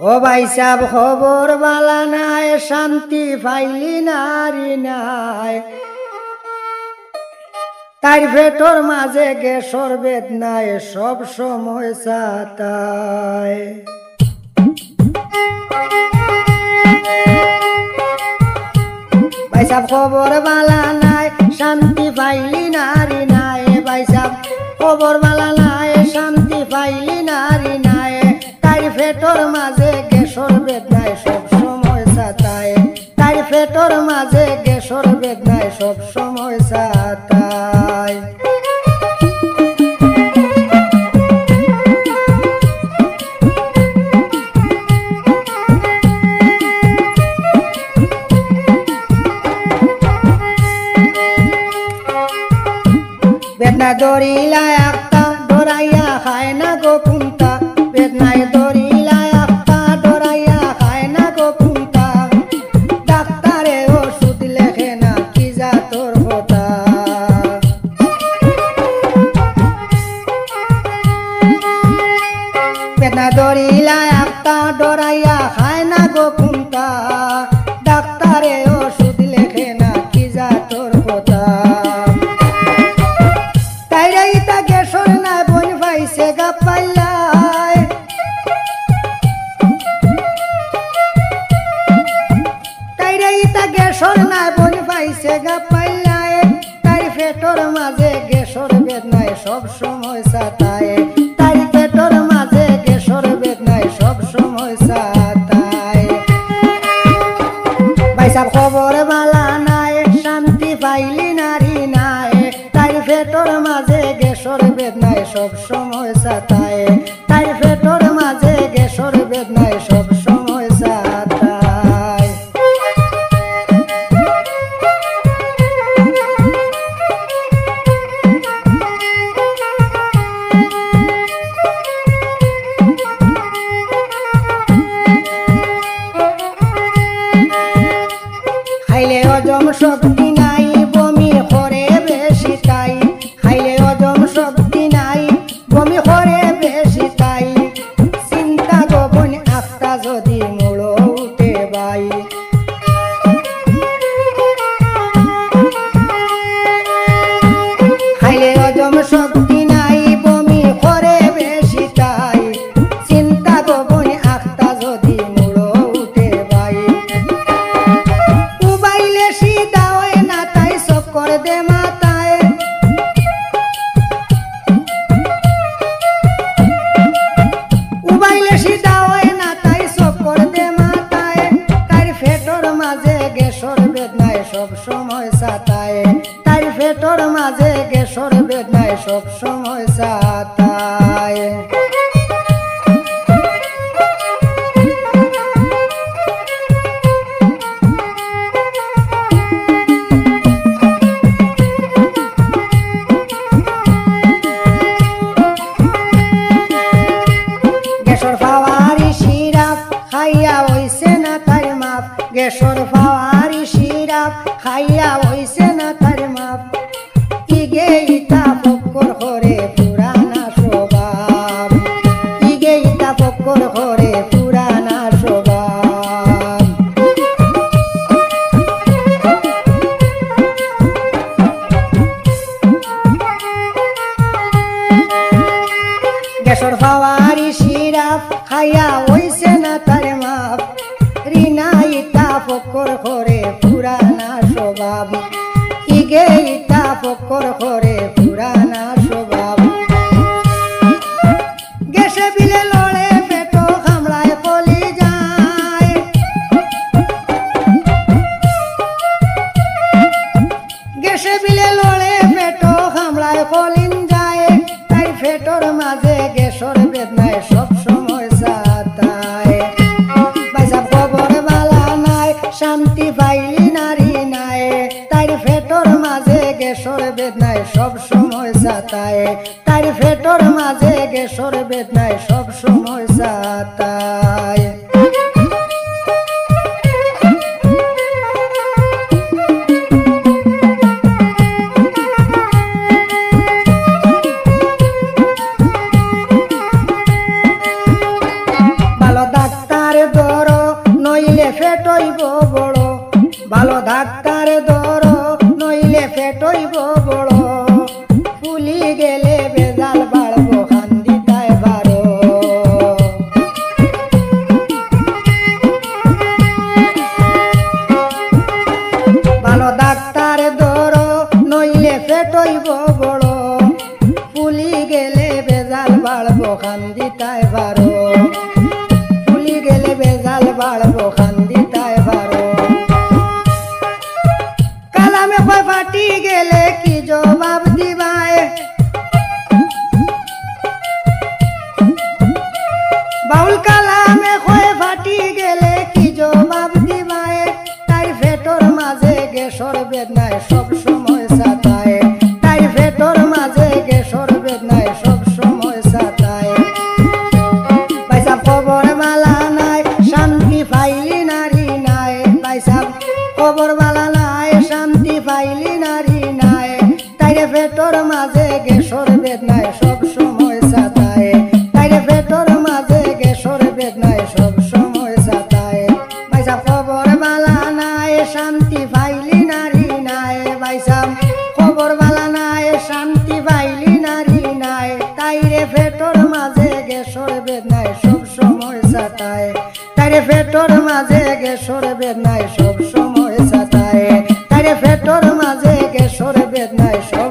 ও ভাই সাহেব খবর বালা নাই, শান্তি পাইলি নারী নাই, তাই পেটর মাঝে গ্যাসর বেদনায় সব সময় সাতায়। ভাই সাহেব খবর বালা নাই, শান্তি পাইলি নারী নাই, ভাই সাহেব খবর বালা নাই, শান্তি পাইলি নারী নাই, তাই পেটর মাঝে গ্যাসর বেদনায় সব সময় সাতায়, তাই পেটর মাঝে গ্যাসর বেদনায় সব সময় সাতায়। বেদনা দরিলা একটা ডরাইয়া খায় না গো কুন্তা, বেদনায় দরিলা একটা ডরাইয়া খায় না গো কুন্তা, ডাক্তারে ওষুধ লেখে না কি যা তোর কথা। বেদনা দরিলা একটা ডরাইয়া খায় না গো কুন্তা, ডাক্তারে ওষুধ লেখে না কি যা তোর কথা। পেটর মাঝে গ্যাসর বেদনায় সব সময় সাতায়, তাই পেটর মাঝে গ্যাসর বেদনায় সব সময় সাতায়। ভাই সাহেব খবর বালা নাই, শান্তি পাইলি নারী নাই, তাই পেটর মাঝে গ্যাসর বেদনায় সব সময় সাতায়, তাই পেটর মাঝে গ্যাসর বেদনায় সব সময় সাতায়। খাইলে হজম শক্তি নাই, বমি করে বেশি তাই, খাইলে হজম শক্তি নাই, বমি করে বেশি তাই, চিন্তা গোপন আত্মা যদি মূল উঠে বাই। খাইলে হজম শক্তি নাই, বমি করে বেশি তাই, চিন্তা গোপন আত্মা যদি মূল উঠে বাই। করে দে মাথায়, উবাইলে সিধা হয় না তাই সব করে দে মাথায়, তাই পেটর মাঝে গ্যাসর বেদনায় সব সময় সাতায়, তাই পেটর মাঝে গ্যাসর বেদনায় সব সময় সাতায়। গ্যাসর পাওয়ারি সিরাপ খাইয়া হইছে না তার মাপ, গ্যাসর পাওয়ারি সিরাপ খাইয়া হইছে না তার মাপ, ইগে ইতা পক্কর করে পুরানা স্বভাব, ইগে ইতা পক্কর করে পুরানা স্বভাব। গ্যাসর পাওয়ারি সিরাপ খাইয়া হইছে না তার মাপ, রিনা ইতা পক্কর করে পুরানা স্বভাব, ইগে ইতা পক্কর করে পুরানা স্বভাব। গ্যাসে বিলে লড়ে পেট কামড়ায় কলি যায়, গ্যাসে বিলে লড়ে পেট কামড়ায় কলিন যায়, তাই পেটর মাঝে গ্যাসর বেদনায় সব সময় সাতায়। ভাই সাহেব খবর বালা নাই, শান্তি পাইলি নারী নাই, তাই পেটর মাঝে গ্যাসর বেদনায় সব সময় সাতায়, তাই পেটর মাঝে গ্যাসর বেদনায় সব সময় সাতায়। ভালো ডাক্তার হইব বড় ভালো ডাক্তার ধর নইলে পেট হইব বড় ফুলি গেলে বেজাল বাড়বো খান্দিতায় বারো ভালো ডাক্তার ধর নইলে পেট হইব বড় ফুলি গেলে বেজাল বাড়বো খান্দিতায় বারো ফুলি গেলে বেজাল বাড়বো খান্দিতায় বারো কালামে কয় ফাটি গেলে কি জবাব দিবায় বাউল কালামে কয় ফাটি গেলে কি জবাব দিবায় তাই পেটর মাঝে গ্যাসর বেদনায় সব সময় সাতায় তাই পেটর মাঝে গ্যাসর বেদনায় সব সময় সাতায় পয়সা খবর মালা নাই শান্তি পাইলি নারী নাই পয়সা খবর মালা নাই শান্তি পাইলি নারী নাই তাইরে পেটর মাঝে গ্যাসর বেদনায় সব সময় সাতায় তাইরে পেটর মাঝে গ্যাসর বেদনায় সব সময় সাতায় পয়সা খবর মালা নাই শান্তি পাইলি নারী নাই পয়সা খবর মালা নাই শান্তি পাইলি নারী নাই তাইরে পেটর মাঝে গ্যাসর বেদনায় সব সময় সাতায় তাইরে পেটর মাঝে গ্যাসর বেদনায় সব সময় সাতায় তাইরে পেটর মাঝে গ্যাসর বেদনায় সব